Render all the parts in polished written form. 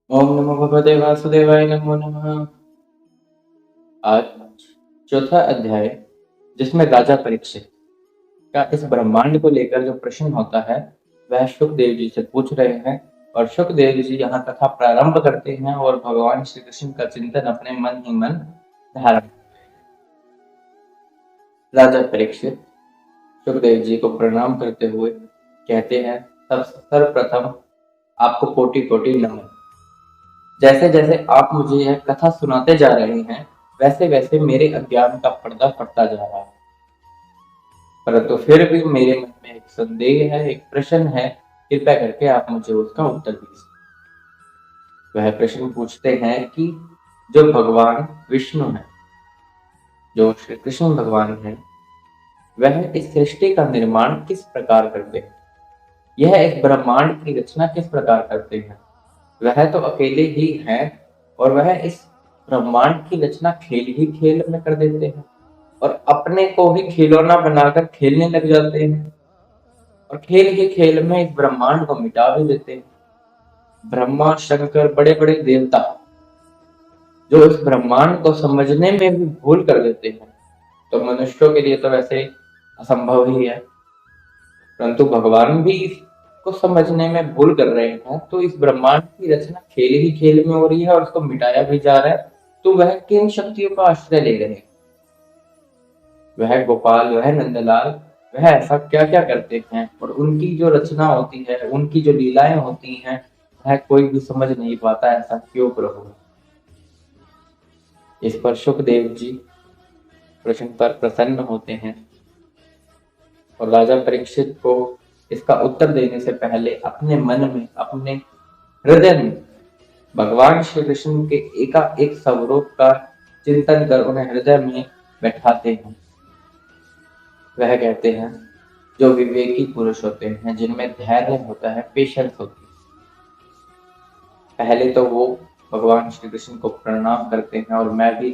ओम नमो भगवते वासुदेवाय नमो नमः। आज चौथा अध्याय, जिसमें राजा परीक्षित का इस ब्रह्मांड को लेकर जो प्रश्न होता है वह शुकदेव जी से पूछ रहे हैं। और शुकदेव जी यहाँ कथा प्रारंभ करते हैं और भगवान श्री कृष्ण का चिंतन अपने मन ही मन धारण। राजा परीक्षित शुकदेव जी को प्रणाम करते हुए कहते हैं, सब सर्वप्रथम आपको कोटि कोटि नमन। जैसे जैसे आप मुझे यह कथा सुनाते जा रहे हैं वैसे वैसे मेरे अज्ञान का पर्दा फटता जा रहा है, परंतु फिर भी मेरे मन में एक संदेह है, एक प्रश्न है। कृपया करके आप मुझे उसका उत्तर दीजिए। वह प्रश्न पूछते हैं कि जो भगवान विष्णु है, जो श्री कृष्ण भगवान है, वह इस सृष्टि का निर्माण किस प्रकार करते हैं, यह इस ब्रह्मांड की रचना किस प्रकार करते हैं। वह तो अकेले ही हैं और वह इस ब्रह्मांड की रचना खेल ही खेल में कर देते हैं और अपने को ही खिलौना बनाकर खेलने लग जाते हैं और खेल ही खेल में इस ब्रह्मांड को मिटा भी देते हैं। ब्रह्मा शंकर बड़े बड़े देवता जो इस ब्रह्मांड को समझने में भी भूल कर देते हैं, तो मनुष्यों के लिए तो वैसे असंभव ही है, परंतु भगवान भी इसको समझने में भूल कर रहे हैं। तो इस ब्रह्मांड की रचना खेल ही खेल में हो रही है और उसको मिटाया भी जा रहा है, तो वह किन शक्तियों का आश्रय ले रहे हैं। वह गोपाल, वह नंदलाल, वह ऐसा क्या क्या करते हैं और उनकी जो रचना होती है, उनकी जो लीलाएं होती हैं, वह कोई भी समझ नहीं पाता। ऐसा क्यों प्रभु। इस पर शुकदेव जी प्रश्न पर प्रसन्न होते हैं और राजा परीक्षित को इसका उत्तर देने से पहले अपने मन में, अपने हृदय में भगवान श्री कृष्ण के एकाएक स्वरूप का चिंतन कर उन्हें हृदय में बैठाते हैं। वह कहते हैं, जो विवेकी पुरुष होते हैं, जिनमें धैर्य होता है, पेशेंस होती है, पहले तो वो भगवान श्री कृष्ण को प्रणाम करते हैं। और मैं भी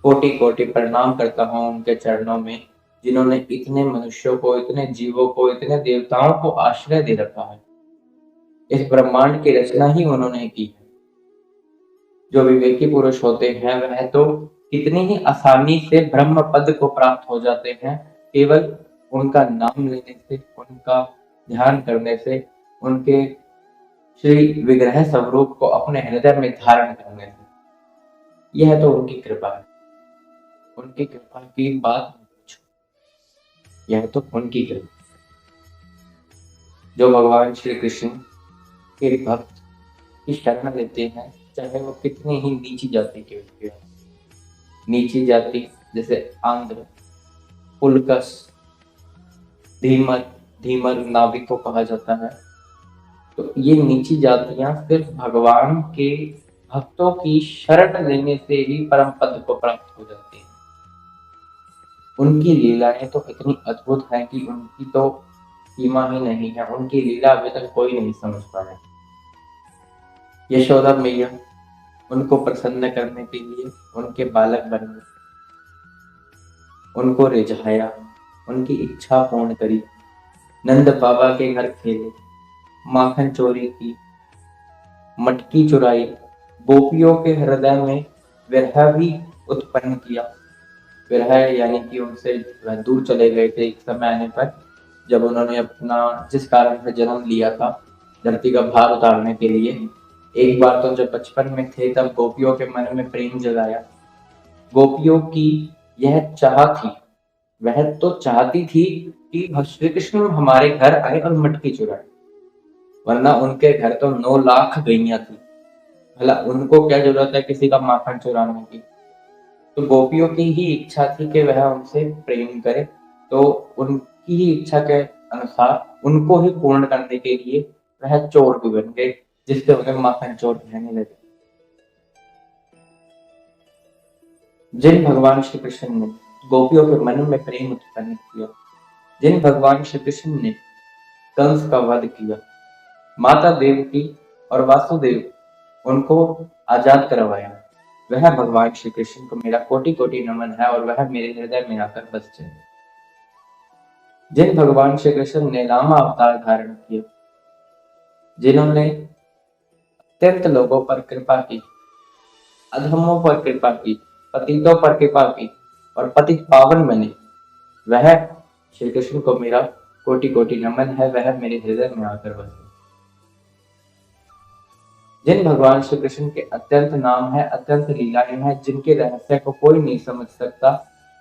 कोटि कोटि प्रणाम करता हूँ उनके चरणों में, जिन्होंने इतने मनुष्यों को, इतने जीवों को, इतने देवताओं को आश्रय दे रखा है। इस ब्रह्मांड की रचना ही उन्होंने की है। जो विवेकी पुरुष होते हैं वह तो कितनी ही आसानी से ब्रह्म पद को प्राप्त हो जाते हैं, केवल उनका नाम लेने से, उनका ध्यान करने से, उनके श्री विग्रह स्वरूप को अपने हृदय में धारण करने से। यह तो उनकी कृपा है। उनकी कृपा की बात मत पूछो, यह तो उनकी कृपा। जो भगवान श्री कृष्ण के भक्त की शरण लेते हैं, चाहे वो कितनी ही नीची जाति के व्यक्ति हो, नीची जाति जैसे आंध्र, पुलकस, धीमर, धीमर नाविक को कहा जाता है, तो ये नीची जातियां सिर्फ भगवान के भक्तों की शरण लेने से ही परम पद को प्राप्त हो जाती हैं। उनकी लीलाएं तो इतनी अद्भुत हैं कि उनकी तो सीमा ही नहीं है। उनकी लीला अभी तक कोई नहीं समझ पाया। यशोदा मैया उनको प्रसन्न करने के लिए उनके बालक बन गए, उनको रिझाया, उनकी इच्छा पूर्ण करी, नंद बाबा के घर खेले, माखन चोरी की, मटकी चुराई, गोपियों के हृदय में विरह भी उत्पन्न किया। विरह यानी कि उनसे वह दूर चले गए थे एक समय आने पर, जब उन्होंने अपना जिस कारण से जन्म लिया था, धरती का भार उतारने के लिए। एक बार तो जब बचपन में थे तब गोपियों के मन में प्रेम जगाया। गोपियों की यह चाह थी, वह तो चाहती थी कि श्री कृष्ण हमारे घर आए और मटकी चुराए, वरना उनके घर तो 9 लाख गैया थी। भला उनको क्या जरूरत है किसी का माखन चुराने की। तो गोपियों की ही इच्छा थी कि वह उनसे प्रेम करे, तो उनकी ही इच्छा के अनुसार उनको ही पूर्ण करने के लिए वह चोर भी बन गए, जिससे उन्हें माखन चोर कहने लगे। जिन भगवान श्री कृष्ण ने गोपियों के मन में प्रेम उत्पन्न किया, जिन भगवान श्री कृष्ण ने कंस का वध किया, माता देवकी और वासुदेव उनको आजाद करवाया, वह भगवान श्री कृष्ण को मेरा कोटि कोटि नमन है और वह मेरे हृदय में आकर बस जाए। जिन भगवान श्री कृष्ण ने रामा अवतार धारण किया, जिन्होंने अत्यंत लोगों पर कृपा की, अधमों पर कृपा की, पतितों पर कृपा की और पतित पावन बने, वह श्री कृष्ण को मेरा कोटि कोटि नमन है। वह मेरे हृदय में आकर बसे। जिन भगवान श्री कृष्ण के अत्यंत नाम है, अत्यंत लीलाएं हैं, जिनके रहस्य को कोई नहीं समझ सकता,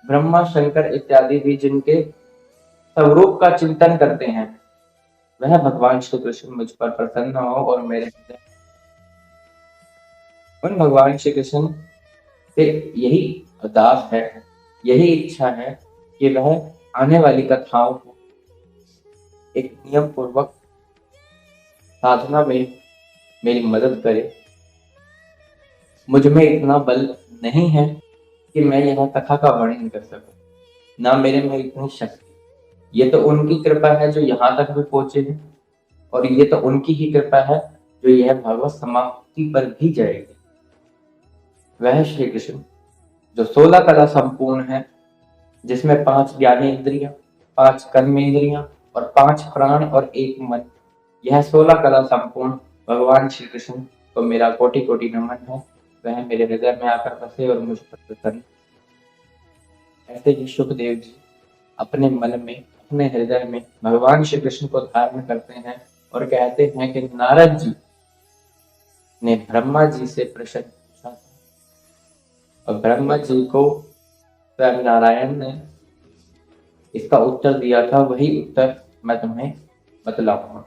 ब्रह्मा शंकर इत्यादि भी जिनके स्वरूप का चिंतन करते हैं, वह भगवान श्री कृष्ण मुझ पर प्रसन्न हो और मेरे हृदय उन भगवान श्री कृष्ण से यही अरदास है, यही इच्छा है कि वह आने वाली कथाओं को एक नियम पूर्वक साधना में मेरी मदद करे। मुझ में इतना बल नहीं है कि मैं यह कथा का वर्णन कर सकूं, ना मेरे में इतनी शक्ति। ये तो उनकी कृपा है जो यहाँ तक भी पहुंचे हैं, और ये तो उनकी ही कृपा है जो यह भागवत समाप्ति पर भी जाएगी। वह श्री कृष्ण जो 16 कला संपूर्ण है, जिसमें 5 ज्ञानेंद्रियां, 5 कर्मेंद्रियां और 5 प्राण और 1 मन, यह 16 कला संपूर्ण भगवान श्री कृष्ण को मेरा कोटि कोटि नमन है। वह मेरे हृदय में आकर बसे और मुझ पर प्रसन्न। ऐसे ही सुखदेव जी अपने मन में, अपने हृदय में भगवान श्री कृष्ण को धारण करते हैं और कहते हैं कि नारद जी ने ब्रह्मा जी से प्रश्न पूछा था, और ब्रह्मा जी को स्वयं नारायण ने इसका उत्तर दिया था। वही उत्तर मैं तुम्हें बतलाऊंगा।